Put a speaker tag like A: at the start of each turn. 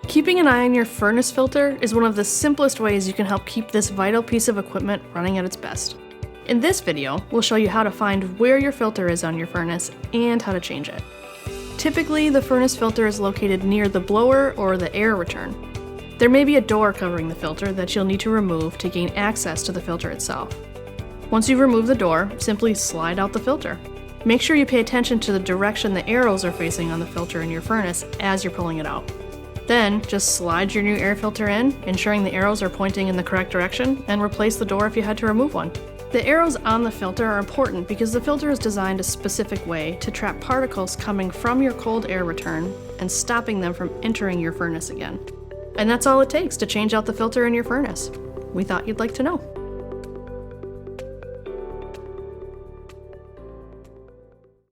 A: Keeping an eye on your furnace filter is one of the simplest ways you can help keep this vital piece of equipment running at its best. In this video, we'll show you how to find where your filter is on your furnace and how to change it. Typically, the furnace filter is located near the blower or the air return. There may be a door covering the filter that you'll need to remove to gain access to the filter itself. Once you've removed the door, simply slide out the filter. Make sure you pay attention to the direction the arrows are facing on the filter in your furnace as you're pulling it out. Then, just slide your new air filter in, ensuring the arrows are pointing in the correct direction, and replace the door if you had to remove one. The arrows on the filter are important because the filter is designed a specific way to trap particles coming from your cold air return and stopping them from entering your furnace again. And that's all it takes to change out the filter in your furnace. We thought you'd like to know.